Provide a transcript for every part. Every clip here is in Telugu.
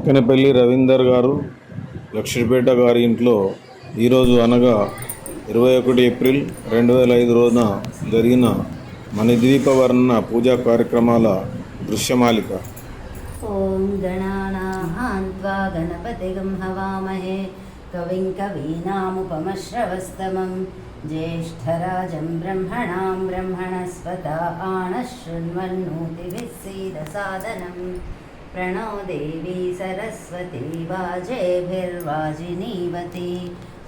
అక్కినేపల్లి రవీందర్ గారు లక్ష్మీపేట గారి ఇంట్లో ఈరోజు అనగా 21 ఏప్రిల్ 2005 రోజున జరిగిన మణిద్వీప వర్ణన పూజా కార్యక్రమాల దృశ్యమాలిక. ఓం గణానాం త్వా గణపతిగం హవామహే కవిం కవీనాముపమశ్రవస్తమం జ్యేష్ఠరాజం బ్రహ్మణాం బ్రహ్మణస్పత ఆనశృణ్వన్నోతిభిः सीदसादनं प्रणो देवी सरस्वती वाजेभिर्वाजिनीवती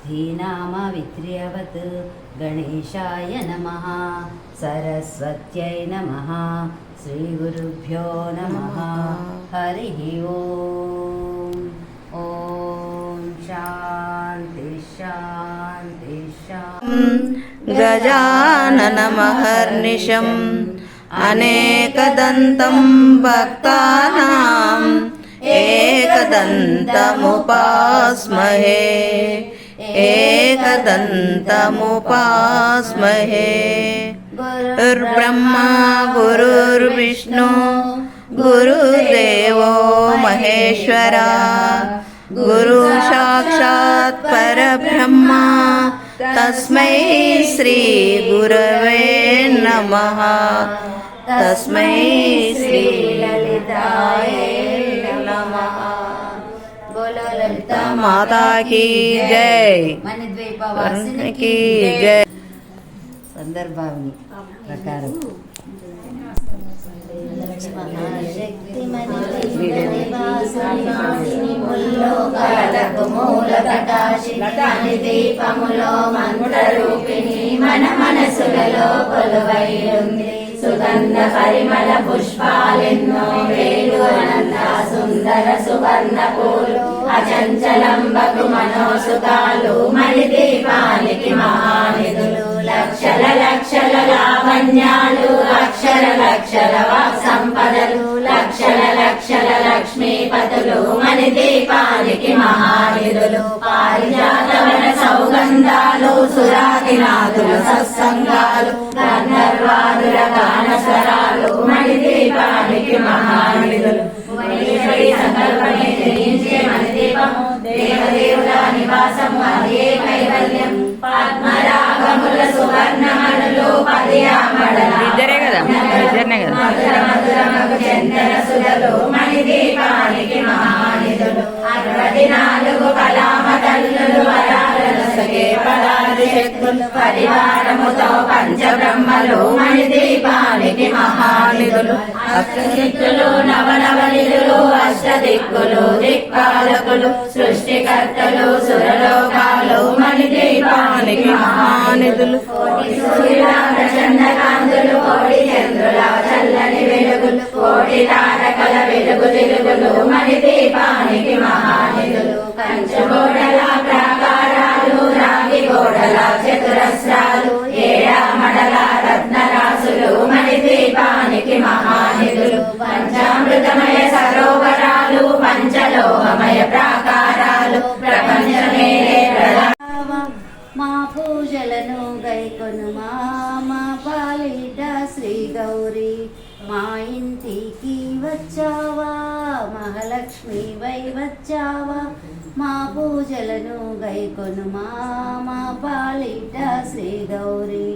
धीनामवित्र्यवत् गणेशाय नमः सरस्वत्यै नमः श्रीगुरुभ्यो नमः हरिः ओम् ॐ शान्ति शान्ति शान्ति गजाननमहर्निशम् अनेकदन्तं भक्तानाम् एकदन्तमुपास्महे एकदन्तमुपास्महे गुरुर्ब्रह्मा गुरुर्विष्णु गुरुर्देवो महेश्वरा गुरु साक्षात् परब्रह्मा तस्मै श्री गुरवे नमः तस्मै श्री ललिताय नमः। बोलो ललिता माता की जय, मणिद्वीप की जय। సందర్భాన్ని ప్రకారం దీపములో మంత్రరూపిణి మన మనసులలో కొలువైంది సుగంధ పరిమళ పుష్పాలెన్నో వేలు అనంత సుందర సువర్ణ పూలు అచంచలంబకు మనోసుకాలు మణి దీపానికి మహానిధులు లక్షల లక్షల లావణ్యాలు అక్షర లక్షల వాక్ సంపదలు లక్షల లక్షల లక్ష్మీపతులు మణి దీపానికి మహానిధులు పారిజాతవన సౌగంధాలు సురాతినాథుల సత్సంగాలు గంధర్వాదుల గానస్వరాలు మణి దీపానికి మహానిధులు సంకల్పమే జయించే మణి దీపము దేవదేవుల నివాసము అదే కైవల్యం పద్మరాగముల సువర్ణమణులు పదియామడల ఇద్దరే కదా మధుర మధురమగు చందన సుధలు మణి దీపానికి మహానిధులు 64 కళామ తల్లులు వరాలను సగే పదాది శక్తులు పరివారముతో పంచబ్రహ్మలు మణి దీపానికి మహానిధులు అష్టసిద్ధులు నవనవనిధులు అష్టదిక్కులు దిక్పాలకులు సృష్టికర్తలు సురలోకాలు మణి దీపానికి మహానిధులు కోటి సూర్యుల చంద్రకాంతులు కోటి చంద్రుల చల్లని వెలుగులు కోటి తారకల వెలుగు తిరుగులు మణి దీపానికి మహానిధులు కంచగోడల ప్రాకారాలు రాగి గోడల చతురస్రాలు ఏడామడల రత్నరాసులు మణి దీపానికి మహానిధులు పంచామృతమయ సరోవరాలు పంచలోహమయ ప్రాకారాలు ప్రపంచమే మా పూజలను గైకొనుమా మా పాలిట శ్రీ గౌరీ మా ఇంటికి వచ్చావా మహాలక్ష్మి వై వచ్చావా మా పూజలను గైకొనుమా మా పాలిట శ్రీ గౌరీ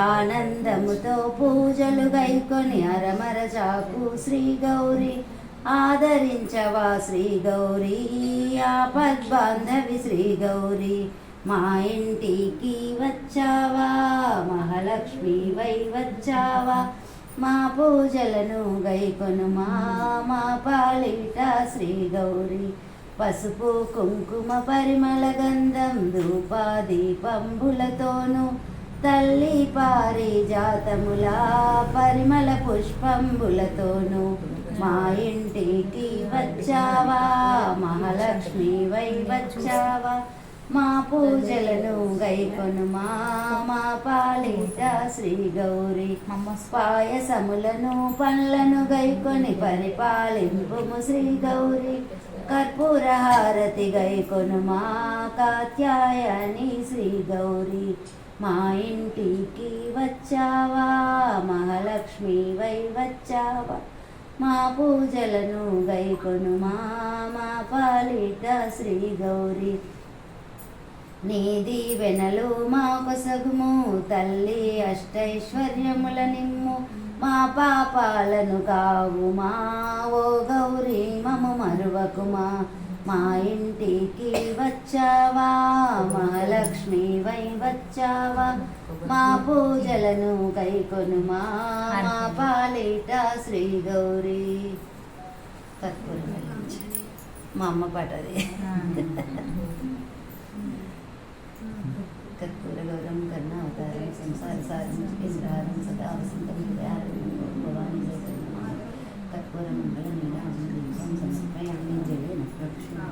ఆనందముతో పూజలు గైకొని అరమర చాకు శ్రీ గౌరీ ఆదరించవా శ్రీ గౌరీ ఆపద్బాంధవి శ్రీ గౌరీ మా ఇంటికి వచ్చావా మహాలక్ష్మి వై వచ్చావా మా పూజలను గైకొనుమా మా పాలిట శ్రీ గౌరీ పసుపు కుంకుమ పరిమళ గంధం ధూపాదీపంబులతోనూ తల్లి పారిజాతముల పరిమళ పుష్పంబులతోనూ మా ఇంటికి వచ్చావా మహాలక్ష్మి వై వచ్చావా మా పూజలను గైకొనుమా మా పాలిట శ్రీ గౌరీ పాయసములను పండ్లను గైకొని పరిపాలింపుము శ్రీ గౌరీ కర్పూర హారతి గైకొనుమా కాత్యాయని శ్రీ గౌరీ మా ఇంటికి వచ్చావా మహాలక్ష్మి వై వచ్చావా మా పూజలను గైకొనుమా మా పాలిట శ్రీ గౌరీ. నీ దీవెనలు మా కొసగుము తల్లి అష్టైశ్వర్యముల నిమ్ము. మా పాపాలను కావుమా ఓ గౌరీ మము మరువకుమా. మా ఇంటికి వచ్చావా మహాలక్ష్మి వై వచ్చావా. మా పూజలను కైకొనుమా మా పాలిట శ్రీ గౌరీ. కర్పూరం వెలిగించాలి. మా అమ్మ పాటది. కర్పూర గౌరం కర్ణ అవతారం సంసార సారం కేంద్రారం సదా వసంతం హృదయారం భవాని కర్పూర మంగళ నీరాజం దీపం సమర్పయామి జయ లక్ష్మి.